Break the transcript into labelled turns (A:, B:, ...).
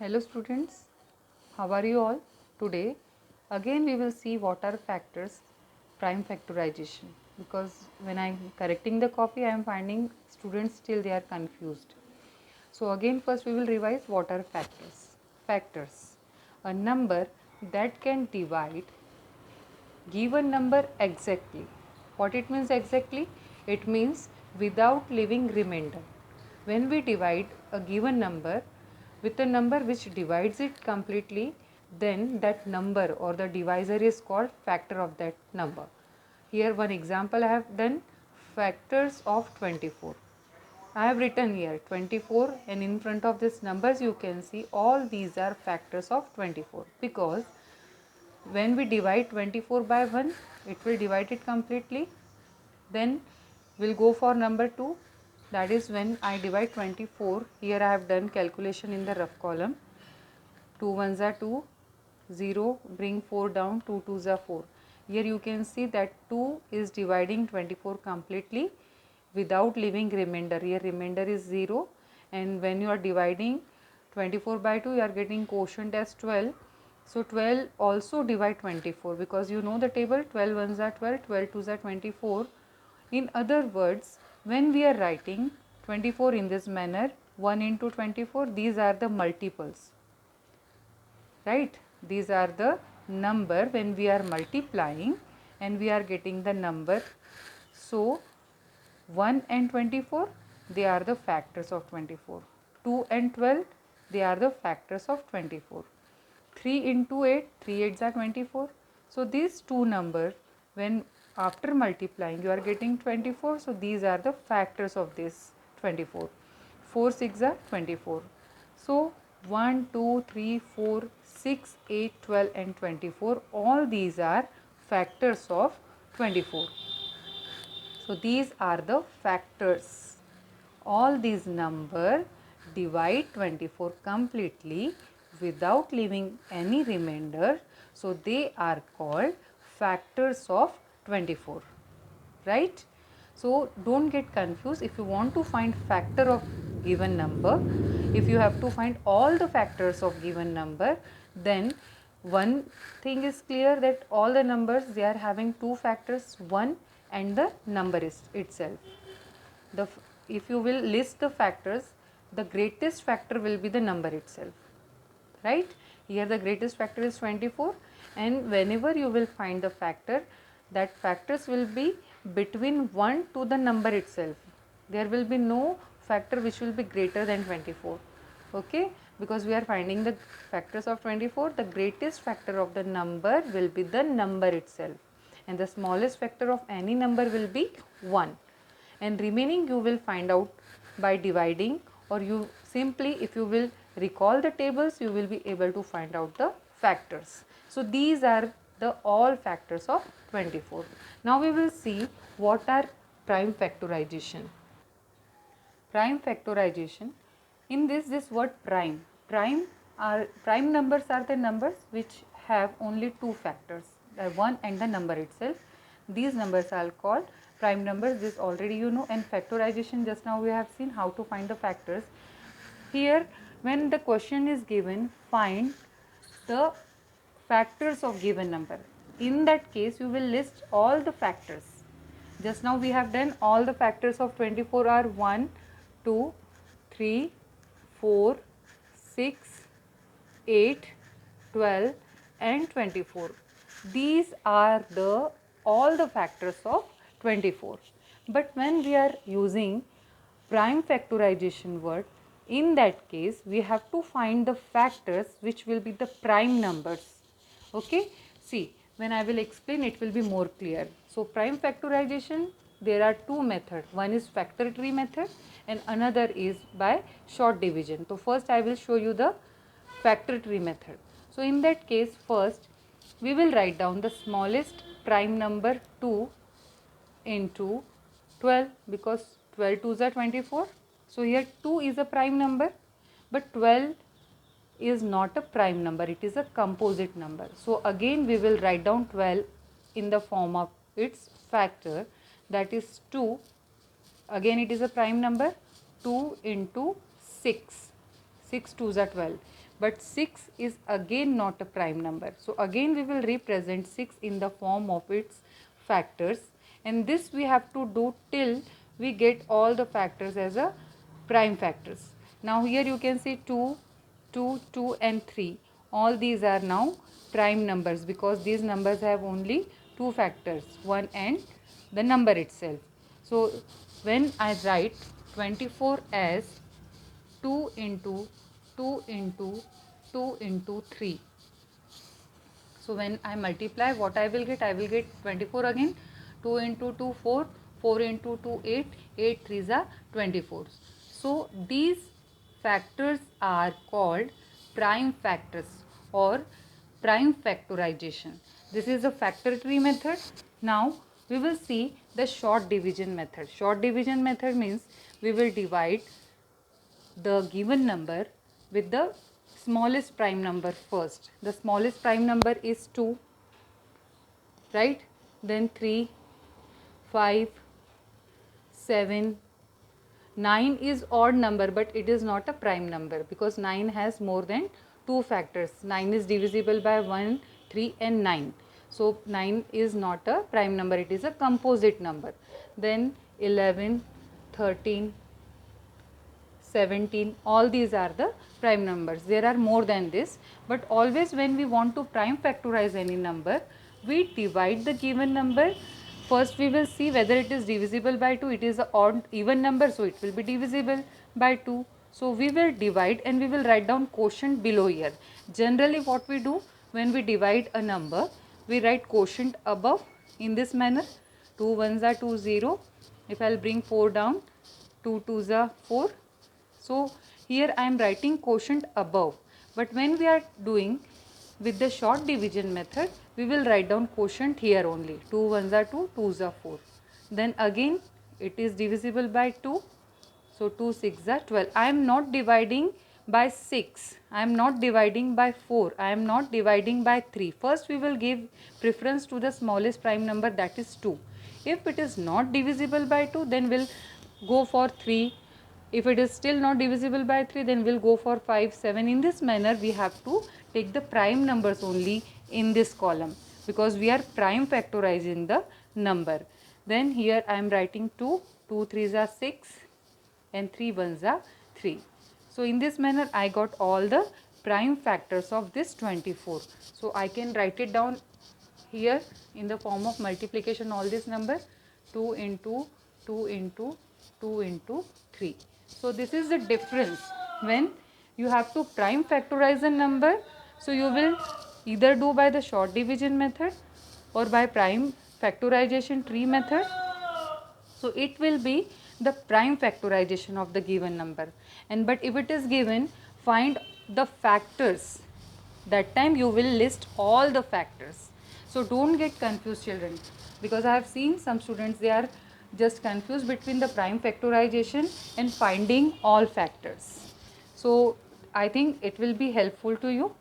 A: Hello students, how are you all? Today again we will see what are factors, prime factorization, because when I am correcting the copy I am finding students still they are confused. So again first we will revise what are factors. Factors, a number that can divide given number exactly. What it means exactly? It means without leaving remainder. When we divide a given number with a number which divides it completely, then that number or the divisor is called factor of that number. Here one example I have done, factors of 24. I have written here 24 and in front of this numbers you can see all these are factors of 24, because when we divide 24 by 1 it will divide it completely. Then we'll go for number 2, that is when I divide 24. Here I have done calculation in the rough column. 2 ones are 2, 0, bring 4 down, 2 twos are 4. Here you can see that 2 is dividing 24 completely without leaving remainder. Here remainder is 0, and when you are dividing 24 by 2 you are getting quotient as 12. So 12 also divide 24, because you know the table, 12 ones are 12, 12 twos are 24. In other words, when we are writing 24 in this manner, 1 into 24, these are the multiples, right? These are the number when we are multiplying and we are getting the number. So 1 and 24, they are the factors of 24. 2 and 12, they are the factors of 24. 3 into 8, 3 8s are 24. So these two numbers, when after multiplying you are getting 24, so these are the factors of this 24. 4 6 are 24. So 1 2 3 4 6 8 12 and 24, all these are factors of 24. So these are the factors. All these numbers divide 24 completely without leaving any remainder. So they are called factors of 24. Right? So don't get confused. If you want to find factor of given number, if you have to find all the factors of given number, then one thing is clear, that all the numbers they are having two factors, 1 and the number is itself. If you will list the factors, the greatest factor will be the number itself, right? Here the greatest factor is 24, and whenever you will find the factor, that factors will be between 1 to the number itself. There will be no factor which will be greater than 24, okay? Because we are finding the factors of 24, the greatest factor of the number will be the number itself, and the smallest factor of any number will be 1, and remaining you will find out by dividing, or you simply, if you will recall the tables, you will be able to find out the factors. So these are the all factors of 24. Now we will see what are prime factorization. Prime factorization, in this word prime numbers are the numbers which have only two factors, the 1 and the number itself. These numbers are called prime numbers. This already you know. And factorization, just now we have seen how to find the factors. Here when the question is given, find the factors of given number, in that case you will list all the factors. Just now we have done all the factors of 24 are 1 2 3 4 6 8 12 and 24. These are the all the factors of 24. But when we are using prime factorization word, in that case we have to find the factors which will be the prime numbers. Okay, see, when I will explain it will be more clear. So prime factorization, there are two methods. One is factor tree method and another is by short division. So first I will show you the factor tree method. So in that case, first we will write down the smallest prime number 2 into 12, because 12 twos are 24. So here 2 is a prime number, but 12 is not a prime number, it is a composite number. So again we will write down 12 in the form of its factor, that is 2. Again it is a prime number, 2 into 6. 6 twos are 12. but 6 is again not a prime number. So again we will represent 6 in the form of its factors, and this we have to do till we get all the factors as a prime factors. Now here you can see 2, 2, 2 and 3. All these are now prime numbers because these numbers have only two factors, 1 and the number itself. So when I write 24 as 2 into 2 into 2 into 3. So when I multiply, what I will get? I will get 24 again. 2 into 2, 4. 4 into 2, 8. 8 3s are 24. So these factors are called prime factors or prime factorization. This is a factor tree method. Now we will see the short division method. Short division method means we will divide the given number with the smallest prime number first. The smallest prime number is 2, right? Then 3, 5, 7, 9 is odd number, but it is not a prime number because 9 has more than 2 factors. 9 is divisible by 1, 3 and 9. So 9 is not a prime number, it is a composite number. Then 11, 13, 17, all these are the prime numbers. There are more than this, but always when we want to prime factorize any number, we divide the given number. First we will see whether it is divisible by 2. It is an odd even number, so it will be divisible by 2. So we will divide and we will write down quotient below here. Generally what we do when we divide a number, we write quotient above in this manner. 2 1s are 2 0. If I will bring 4 down, 2 2s are 4. So here I am writing quotient above, but when we are doing with the short division method, we will write down quotient here only. 2 1s are 2, 2s are 4. Then again it is divisible by 2. So 2 6s are 12. I am not dividing by 6. I am not dividing by 4. I am not dividing by 3. First we will give preference to the smallest prime number, that is 2. If it is not divisible by 2, then we will go for 3. If it is still not divisible by 3, then we will go for 5, 7. In this manner, we have to take the prime numbers only in this column because we are prime factorizing the number. Then here I am writing 2, 2 3s are 6 and 3 1s are 3. So in this manner, I got all the prime factors of this 24. So I can write it down here in the form of multiplication, all this number 2 into 2 into 2 into 3. So this is the difference when you have to prime factorize a number. So you will either do by the short division method or by prime factorization tree method. So it will be the prime factorization of the given number. And but if it is given, find the factors. That time you will list all the factors. So don't get confused, children, because I have seen some students, they are just confused between the prime factorization and finding all factors. So I think it will be helpful to you.